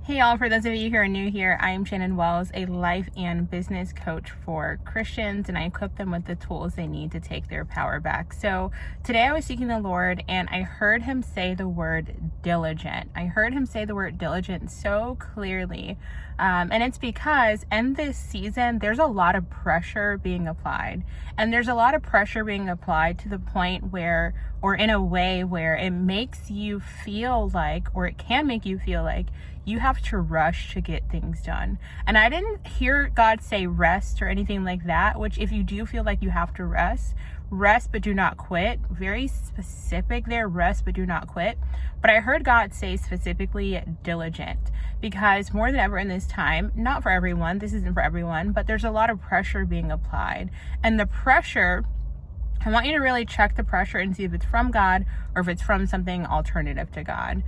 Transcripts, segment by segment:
Hey y'all, for those of you who are new here, I am Shannon Wells, a life and business coach for Christians, and I equip them with the tools they need to take their power back. So today I was seeking the Lord and I heard him say the word diligent. I heard him say the word diligent so clearly. And it's because in this season, there's a lot of pressure being applied. And there's a lot of pressure being applied to the point where, or in a way where it makes you feel like, or it can make you feel like, you have to rush to get things done. And I didn't hear God say rest or anything like that, which if you do feel like you have to rest but do not quit. Very specific there, rest but do not quit. But I heard God say specifically diligent, because more than ever in this time, not for everyone, this isn't for everyone, but there's a lot of pressure being applied. And the pressure, I want you to really check the pressure and see if it's from God or if it's from something alternative to God.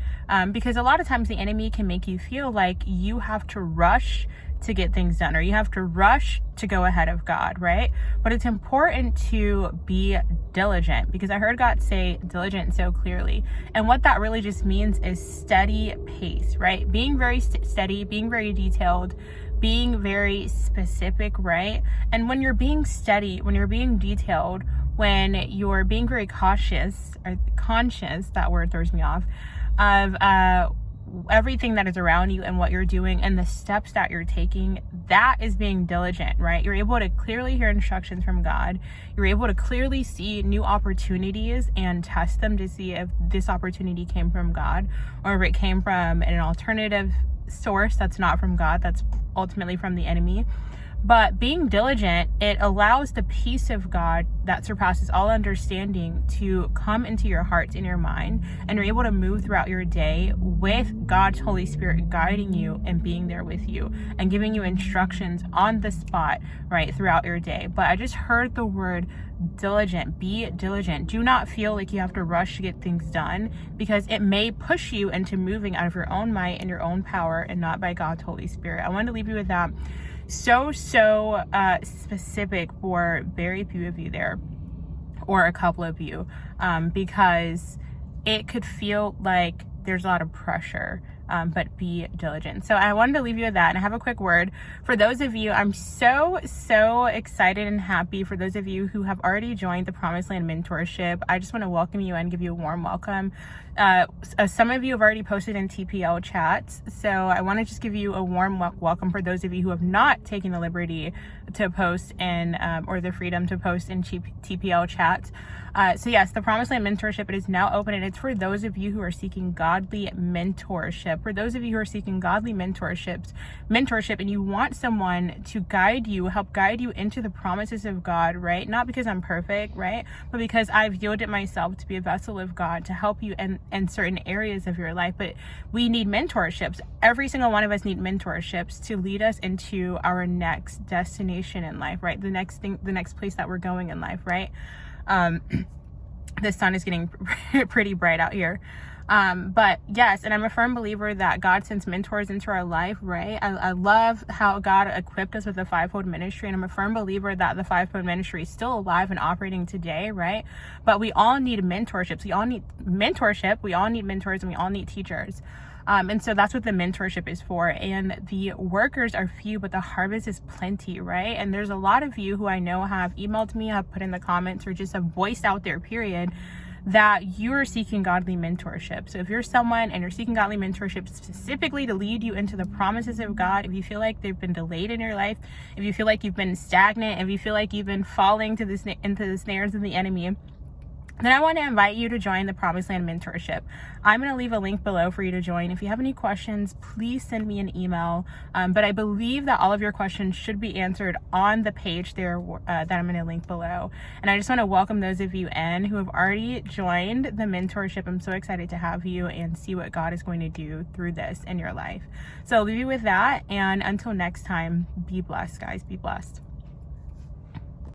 Because a lot of times the enemy can make you feel like you have to rush to get things done, or you have to rush to go ahead of God, right? But it's important to be diligent, because I heard God say diligent so clearly. And what that really just means is steady pace, right? Being very steady, being very detailed, being very specific, right? And when you're being steady, when you're being detailed, when you're being very cautious, or conscious, that word throws me off, of everything that is around you and what you're doing and the steps that you're taking, that is being diligent, right? You're able to clearly hear instructions from God. You're able to clearly see new opportunities and test them to see if this opportunity came from God or if it came from an alternative source that's not from God, that's ultimately from the enemy. But being diligent, it allows the peace of God that surpasses all understanding to come into your heart and your mind, and you're able to move throughout your day with God's Holy Spirit guiding you and being there with you and giving you instructions on the spot, right, throughout your day. But I just heard the word diligent. Be diligent. Do not feel like you have to rush to get things done, because it may push you into moving out of your own might and your own power and not by God's Holy Spirit. I wanted to leave you with that. So specific for very few of you there, or a couple of you, because it could feel like there's a lot of pressure, but be diligent. So I wanted to leave you with that. And I have a quick word for those of you. I'm so excited and happy for those of you who have already joined the Promised Land Mentorship. I just want to welcome you and give you a warm welcome. Some of you have already posted in TPL chats, so I want to just give you a warm welcome for those of you who have not taken the liberty to post in, or the freedom to post in TPL chats. So yes, the Promised Land Mentorship, it is now open, and it's for those of you who are seeking godly mentorship. For those of you who are seeking godly mentorship, and you want someone to guide you, help guide you into the promises of God, right? Not because I'm perfect, right? But because I've yielded myself to be a vessel of God to help you in certain areas of your life. But we need mentorships. Every single one of us need mentorships to lead us into our next destination in life, right? The next place that we're going in life, right? The sun is getting pretty bright out here. But yes, and I'm a firm believer that God sends mentors into our life, right? I love how God equipped us with the fivefold ministry, and I'm a firm believer that the fivefold ministry is still alive and operating today, right? But we all need mentorships. We all need mentorship. We all need mentors, and we all need teachers. And so that's what the mentorship is for. And the workers are few, but the harvest is plenty, right? And there's a lot of you who I know have emailed me, have put in the comments, or just have voiced out their period that you are seeking godly mentorship. So if you're someone and you're seeking godly mentorship specifically to lead you into the promises of God, if you feel like they've been delayed in your life, if you feel like you've been stagnant, if you feel like you've been falling into the snares of the enemy, then I want to invite you to join the Promised Land Mentorship. I'm going to leave a link below for you to join. If you have any questions, please send me an email. But I believe that all of your questions should be answered on the page there that I'm going to link below. And I just want to welcome those of you in who have already joined the mentorship. I'm so excited to have you and see what God is going to do through this in your life. So I'll leave you with that. And until next time, be blessed, guys. Be blessed.